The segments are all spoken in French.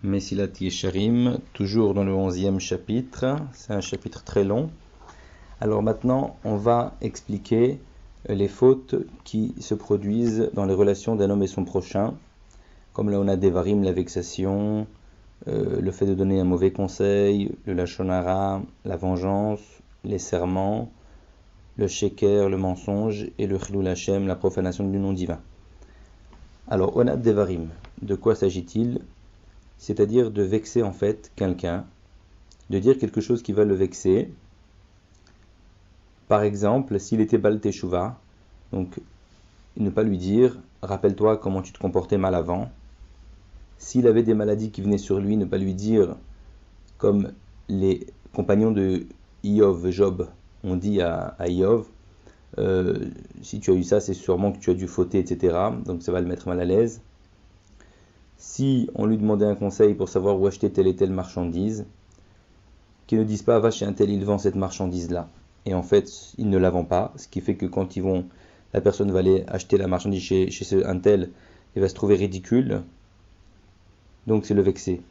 Mesilat Yesharim, toujours dans le 11e chapitre. C'est un chapitre très long. Alors maintenant, on va expliquer les fautes qui se produisent dans les relations d'un homme et son prochain. Comme là on a Devarim, la vexation, le fait de donner un mauvais conseil, le Lashon Hara, la vengeance, les serments, le sheker, le mensonge, et le Chilul Hashem, la profanation du nom divin. Alors, on a Devarim. De quoi s'agit-il ? C'est-à-dire de vexer en fait quelqu'un, de dire quelque chose qui va le vexer. Par exemple, s'il était Bal Teshuvah, donc ne pas lui dire « rappelle-toi comment tu te comportais mal avant ». S'il avait des maladies qui venaient sur lui, ne pas lui dire, comme les compagnons de Job ont dit à Iov, si tu as eu ça, c'est sûrement que tu as dû fauter, etc. Donc ça va le mettre mal à l'aise. Si on lui demandait un conseil pour savoir où acheter telle et telle marchandise, qu'ils ne disent pas, va chez un tel, il vend cette marchandise-là. Et en fait, ils ne la vendent pas, ce qui fait que quand la personne va aller acheter la marchandise chez un tel, il va se trouver ridicule. Donc c'est le vexé.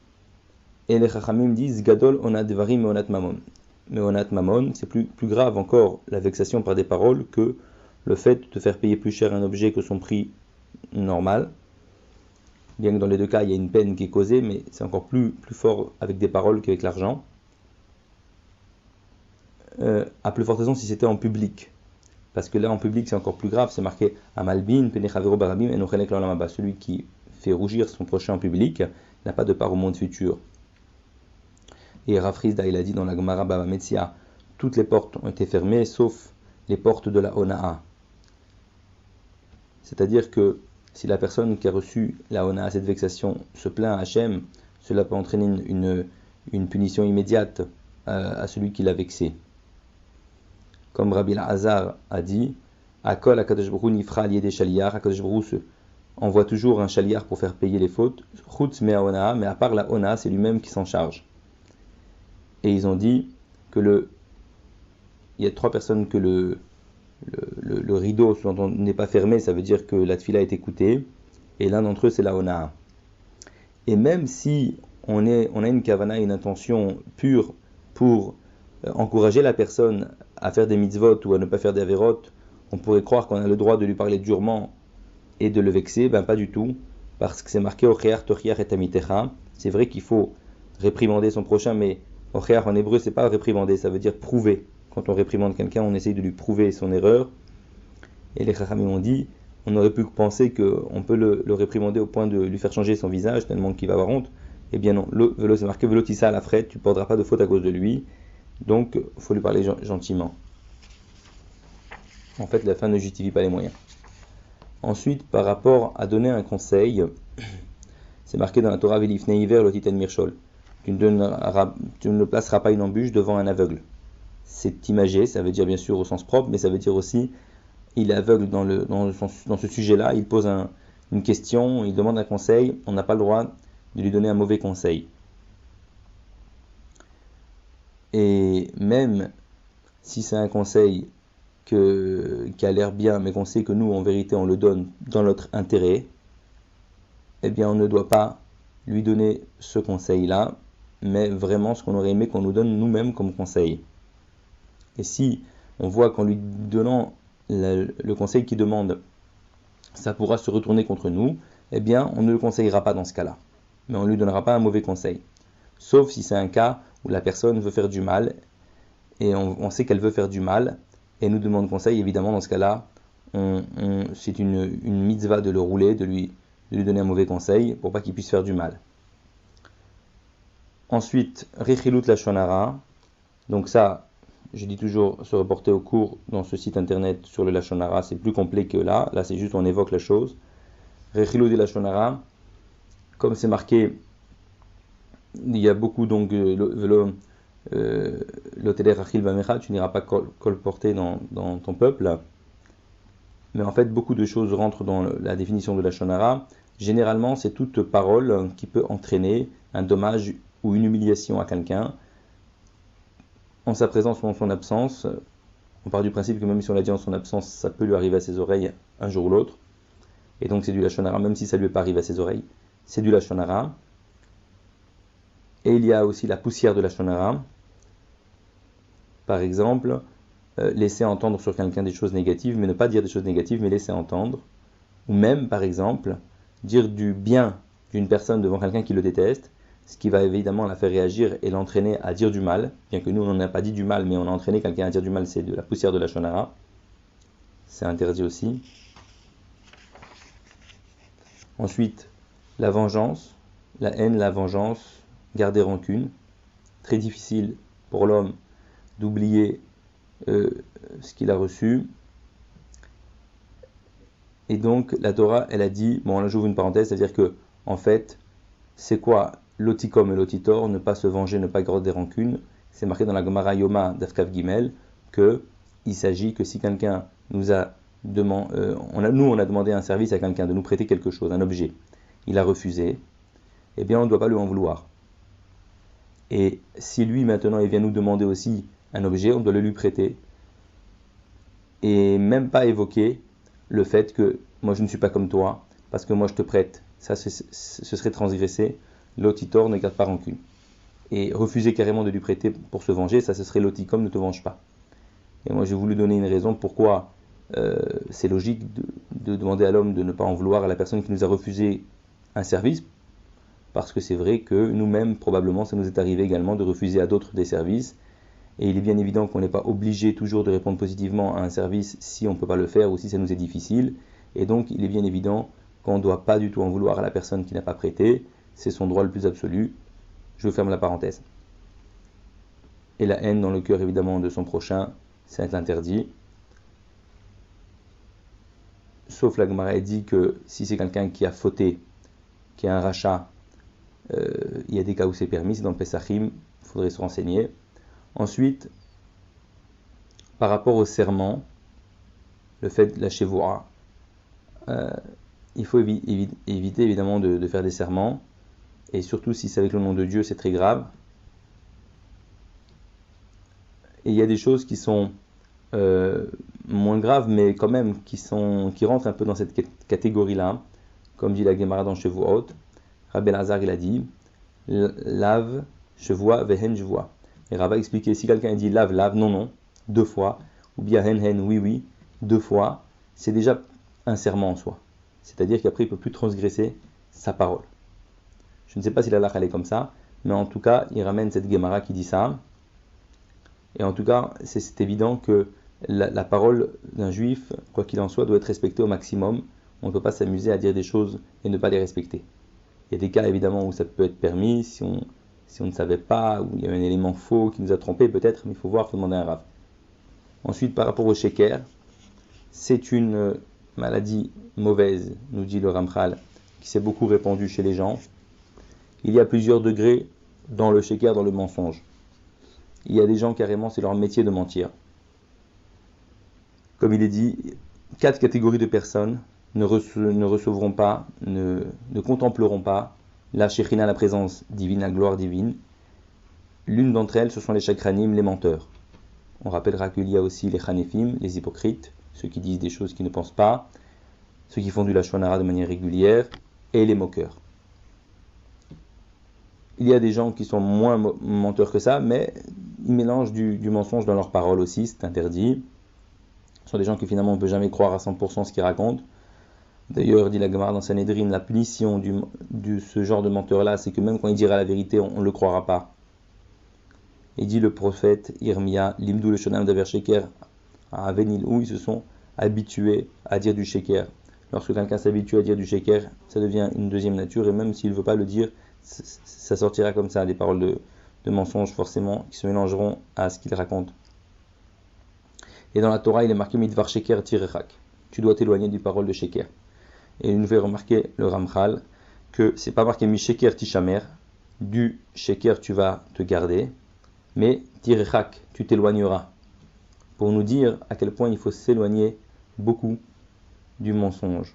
Et les Chachamim disent, Gadol onat devarim onat mamon. Mais onat mamon, c'est plus grave encore, la vexation par des paroles, que le fait de faire payer plus cher un objet que son prix normal. Bien que dans les deux cas, il y a une peine qui est causée, mais c'est encore plus fort avec des paroles qu'avec l'argent. À plus forte raison si c'était en public. Parce que là, en public, c'est encore plus grave. C'est marqué Amalbin, Penechavero Barabim, et Nochenek Lalamaba. Celui qui fait rougir son prochain en public n'a pas de part au monde futur. Et Rav Rizda, il a dit dans la Gemara Baba Metzia, toutes les portes ont été fermées, sauf les portes de la Ona'a. C'est-à-dire que si la personne qui a reçu la Ona'a, cette vexation, se plaint à Hachem, cela peut entraîner une punition immédiate à celui qui l'a vexé. Comme Rabbi Lazar a dit, Akol HaKadosh Baruch Hu nifra al yedei shaliach, HaKadosh Baruch Hu envoie toujours un shaliach pour faire payer les fautes, chutz me Ona'a, mais à part la Ona'a, c'est lui-même qui s'en charge. Et ils ont dit que il y a 3 personnes que le rideau n'est pas fermé, ça veut dire que la tfila est écoutée, et l'un d'entre eux c'est la Ona'a. Et même si on a une kavana, une intention pure pour encourager la personne à faire des mitzvot ou à ne pas faire des averot, on pourrait croire qu'on a le droit de lui parler durement et de le vexer. Ben pas du tout, parce que c'est marqué Ocheach tochiach et amitecha. C'est vrai qu'il faut réprimander son prochain, mais Ocheach en hébreu c'est pas réprimander, ça veut dire prouver. Quand on réprimande quelqu'un, on essaye de lui prouver son erreur. Et les Chachamim ont dit, on aurait pu penser qu'on peut le réprimander au point de lui faire changer son visage, tellement qu'il va avoir honte. Eh bien non, c'est marqué velotissa à la frette, tu ne porteras pas de faute à cause de lui. Donc, il faut lui parler gentiment. En fait, la fin ne justifie pas les moyens. Ensuite, par rapport à donner un conseil, c'est marqué dans la Torah, Velifnei Iver lotiten mirchol. Tu ne placeras pas une embûche devant un aveugle. C'est imagé, ça veut dire bien sûr au sens propre, mais ça veut dire aussi il est aveugle dans ce sujet-là, il pose une question, il demande un conseil, on n'a pas le droit de lui donner un mauvais conseil. Et même si c'est un conseil qui a l'air bien, mais qu'on sait que nous, en vérité, on le donne dans notre intérêt, eh bien on ne doit pas lui donner ce conseil-là, mais vraiment ce qu'on aurait aimé qu'on nous donne nous-mêmes comme conseil. Et si on voit qu'en lui donnant le conseil qu'il demande, ça pourra se retourner contre nous, eh bien on ne le conseillera pas dans ce cas-là. Mais on ne lui donnera pas un mauvais conseil. Sauf si c'est un cas où la personne veut faire du mal, et on sait qu'elle veut faire du mal, et nous demande conseil, évidemment dans ce cas-là, c'est une mitzvah de le rouler, de lui donner un mauvais conseil, pour pas qu'il puisse faire du mal. Ensuite, Rechilut Lashon Hara, donc ça, je dis toujours se reporter au cours dans ce site internet sur le Lashon Hara, c'est plus complet que là c'est juste on évoque la chose. Rechilut de Lashon Hara, comme c'est marqué, il y a beaucoup donc l'hôtelier Rachil Bamecha, tu n'iras pas colporter dans ton peuple. Mais en fait, beaucoup de choses rentrent dans la définition de Lashon Hara. Généralement, c'est toute parole qui peut entraîner un dommage ou une humiliation à quelqu'un, en sa présence ou en son absence. On part du principe que même si on l'a dit en son absence, ça peut lui arriver à ses oreilles un jour ou l'autre. Et donc c'est du Lashon Hara, même si ça ne lui est pas arrivé à ses oreilles. C'est du Lashon Hara. Et il y a aussi la poussière de la Lashon Hara. Par exemple, laisser entendre sur quelqu'un des choses négatives, mais ne pas dire des choses négatives, mais laisser entendre. Ou même, par exemple, dire du bien d'une personne devant quelqu'un qui le déteste, ce qui va évidemment la faire réagir et l'entraîner à dire du mal, bien que nous on n'en a pas dit du mal, mais on a entraîné quelqu'un à dire du mal, c'est de la poussière de la Lashon Hara. C'est interdit aussi. Ensuite, la vengeance, la haine, la vengeance, garder rancune. Très difficile pour l'homme d'oublier ce qu'il a reçu. Et donc la Torah, elle a dit, bon là j'ouvre une parenthèse, c'est-à-dire que en fait, c'est quoi l'otikom et l'otitor, ne pas se venger, ne pas garder rancune. C'est marqué dans la Gemara Yoma d'Afkav Gimel que il s'agit que si quelqu'un nous a demandé, on a demandé un service à quelqu'un de nous prêter quelque chose, un objet, il a refusé, eh bien on ne doit pas lui en vouloir. Et si lui maintenant il vient nous demander aussi un objet, on doit le lui prêter. Et même pas évoquer le fait que moi je ne suis pas comme toi, parce que moi je te prête. Ça ce serait transgresser. L'otitor ne garde pas rancune. Et refuser carrément de lui prêter pour se venger, ça ce serait l'otikom ne te venge pas. Et moi j'ai voulu donner une raison pourquoi c'est logique de demander à l'homme de ne pas en vouloir à la personne qui nous a refusé un service, parce que c'est vrai que nous-mêmes, probablement, ça nous est arrivé également de refuser à d'autres des services, et il est bien évident qu'on n'est pas obligé toujours de répondre positivement à un service si on ne peut pas le faire ou si ça nous est difficile, et donc il est bien évident qu'on ne doit pas du tout en vouloir à la personne qui n'a pas prêté, c'est son droit le plus absolu. Je ferme la parenthèse. Et la haine dans le cœur évidemment de son prochain, c'est interdit. Sauf la Gemara dit que si c'est quelqu'un qui a fauté, qui a un rachat, il y a des cas où c'est permis, c'est dans le Pesachim, il faudrait se renseigner. Ensuite, par rapport au serment, le fait de la chevoura, il faut éviter évidemment de faire des serments, et surtout si c'est avec le nom de Dieu, c'est très grave. Et il y a des choses qui sont moins graves, mais quand même qui rentrent un peu dans cette catégorie-là, comme dit la Gemara dans Shavuot. Rabbi Elazar il a dit lave, chevoua, vehen, chevoua. Et Rabbi a expliqué, si quelqu'un dit lave, lave, non, non, 2 fois, ou bien hen, hen, oui, oui, 2 fois, c'est déjà un serment en soi. C'est-à-dire qu'après il ne peut plus transgresser sa parole. Je ne sais pas si la halakha est comme ça, mais en tout cas, il ramène cette Gemara qui dit ça. Et en tout cas, c'est évident que la parole d'un juif, quoi qu'il en soit, doit être respectée au maximum. On ne peut pas s'amuser à dire des choses et ne pas les respecter. Il y a des cas évidemment où ça peut être permis, si on ne savait pas, où il y a un élément faux qui nous a trompé peut-être, mais il faut voir, il faut demander à un rav. Ensuite, par rapport au sheker, c'est une maladie mauvaise, nous dit le Ramchal, qui s'est beaucoup répandue chez les gens. Il y a plusieurs degrés dans le sheker, dans le mensonge. Il y a des gens carrément, c'est leur métier de mentir. Comme il est dit, 4 catégories de personnes ne recevront pas, ne contempleront pas la Shekhinah, la présence divine, la gloire divine. L'une d'entre elles, ce sont les chakranim, les menteurs. On rappellera qu'il y a aussi les chanefim, les hypocrites, ceux qui disent des choses qu'ils ne pensent pas, ceux qui font du lashon hara de manière régulière, et les moqueurs. Il y a des gens qui sont moins menteurs que ça, mais ils mélangent du mensonge dans leurs paroles aussi, c'est interdit. Ce sont des gens qui finalement on ne peut jamais croire à 100% ce qu'ils racontent. D'ailleurs, dit la Gemara dans Sanhedrin, la punition de ce genre de menteur-là, c'est que même quand il dira la vérité, on ne le croira pas. Et dit le prophète Irmia, Limdou le Shonam d'Aver Sheker, à Avenil, où ils se sont habitués à dire du Sheker. Lorsque quelqu'un s'habitue à dire du Sheker, ça devient une deuxième nature, et même s'il ne veut pas le dire, ça sortira comme ça, des paroles de mensonges forcément, qui se mélangeront à ce qu'il raconte. Et dans la Torah, il est marqué Midvar Sheker Tirechak. Tu dois t'éloigner du parole de Sheker. Et il nous fait remarquer le Ramchal que c'est pas marqué Mi Sheker Tishamer, du Sheker tu vas te garder, mais Tirechak, tu t'éloigneras. Pour nous dire à quel point il faut s'éloigner beaucoup du mensonge.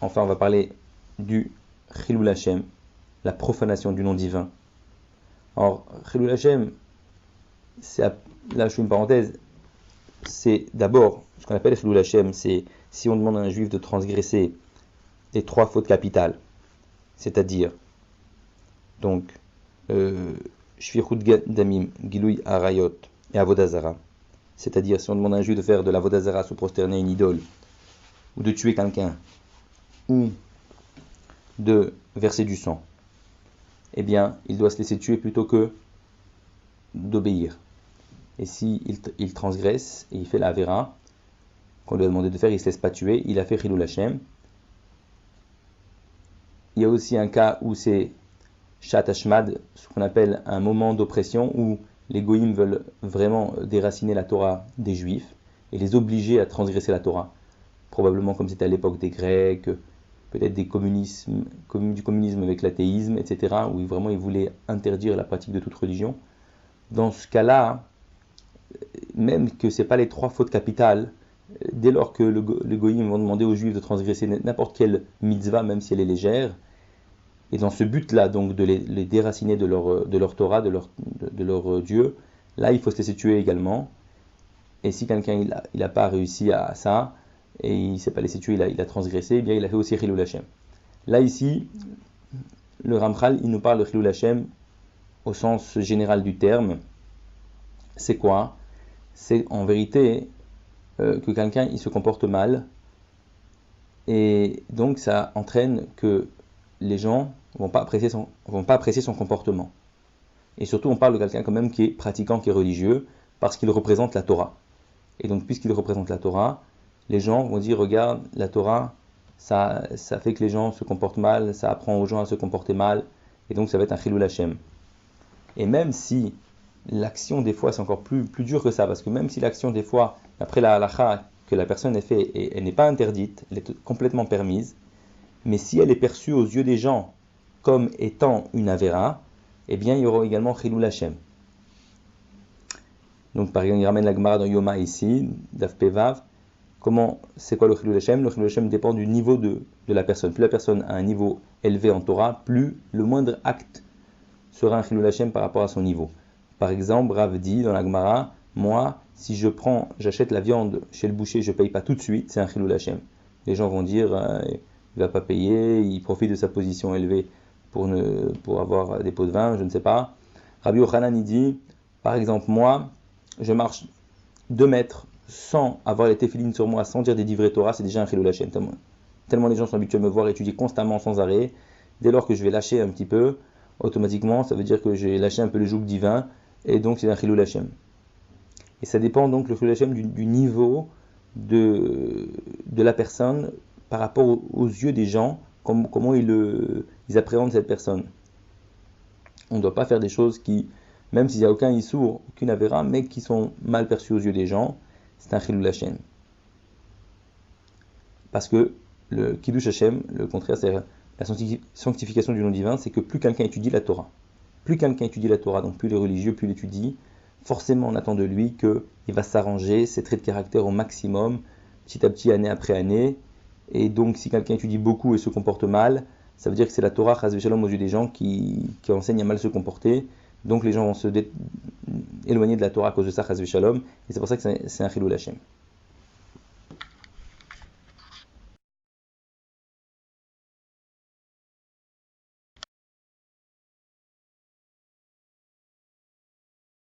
Enfin, on va parler du Chilul Hashem, la profanation du nom divin. Alors, Chilul Hashem, là je fais une parenthèse, c'est d'abord, ce qu'on appelle Chilul Hashem, c'est si on demande à un juif de transgresser les 3 fautes capitales, c'est-à-dire Donc, Shfichut Damim, Gilui Arayot et Avodazara. C'est-à-dire, si on demande à un juif de faire de l'Avodazara, se prosterner à une idole, ou de tuer quelqu'un, ou de verser du sang, eh bien, il doit se laisser tuer plutôt que d'obéir. Et s'il transgresse et il fait la Avera, qu'on lui a demandé de faire, il ne se laisse pas tuer, il a fait Chilul Hashem. Il y a aussi un cas où c'est Shat Hashmad, ce qu'on appelle un moment d'oppression où les goïms veulent vraiment déraciner la Torah des juifs et les obliger à transgresser la Torah. Probablement comme c'était à l'époque des Grecs, peut-être du communisme avec l'athéisme, etc., où vraiment ils voulaient interdire la pratique de toute religion. Dans ce cas-là, même que ce n'est pas les 3 fautes capitales, dès lors que les goïms vont demander aux juifs de transgresser n'importe quelle mitzvah, même si elle est légère, et dans ce but-là, donc de les déraciner de leur Torah, de leur Dieu, là il faut se laisser tuer également. Et si quelqu'un il a pas réussi à ça, et il ne s'est pas laissé tuer, il a transgressé, eh bien il a fait aussi Chilul Hashem. Là ici, le Ramchal, il nous parle de Chilul Hashem au sens général du terme. C'est quoi? C'est en vérité que quelqu'un il se comporte mal, et donc ça entraîne que les gens vont pas apprécier son comportement. Et surtout, on parle de quelqu'un quand même qui est pratiquant, qui est religieux, parce qu'il représente la Torah. Et donc, puisqu'il représente la Torah, les gens vont dire, regarde, la Torah, ça fait que les gens se comportent mal, ça apprend aux gens à se comporter mal, et donc ça va être un Chilul Hashem. Et même si l'action, des fois, c'est encore plus dur que ça, parce que même si l'action, des fois, après la halakha que la personne a fait, et elle n'est pas interdite, elle est complètement permise, mais si elle est perçue aux yeux des gens comme étant une Avera, eh bien il y aura également Chilul Hashem. Donc par exemple, il ramène la Gemara dans Yoma ici, Daf Pevav. C'est quoi le Chilul Hashem? Le Chilul Hashem dépend du niveau de la personne. Plus la personne a un niveau élevé en Torah, plus le moindre acte sera un Chilul Hashem par rapport à son niveau. Par exemple, Rav dit dans la Gemara, moi, si j'achète la viande chez le boucher, je ne paye pas tout de suite, c'est un Chilul Hashem. Les gens vont dire, il ne va pas payer, il profite de sa position élevée pour avoir des pots de vin, je ne sais pas. Rabbi Yochanan il dit, par exemple, moi, je marche 2 mètres sans avoir les téphilines sur moi, sans dire des divrei Torah, c'est déjà un Chilul Hashem. Tellement les gens sont habitués à me voir étudier constamment, sans arrêt. Dès lors que je vais lâcher un petit peu, automatiquement, ça veut dire que j'ai lâché un peu le joug divin, et donc c'est un Chilul Hashem. Et ça dépend donc, le Chilul Hashem, du niveau de la personne par rapport aux yeux des gens, comment ils appréhendent cette personne. On ne doit pas faire des choses qui, même s'il n'y a aucun issour, aucune avéra, mais qui sont mal perçues aux yeux des gens, c'est un Chilul Hashem. Parce que le Kiddush Hashem, le contraire, c'est la sanctification du nom divin, c'est que plus quelqu'un étudie la Torah, donc plus les religieux, plus l'étudie, forcément on attend de lui qu'il va s'arranger ses traits de caractère au maximum, petit à petit, année après année. Et donc si quelqu'un étudie beaucoup et se comporte mal, ça veut dire que c'est la Torah, chas v'shalom, aux yeux des gens qui enseigne à mal se comporter. Donc les gens vont se éloigner de la Torah à cause de ça, chas v'shalom, et c'est pour ça que c'est un Chilul Hashem.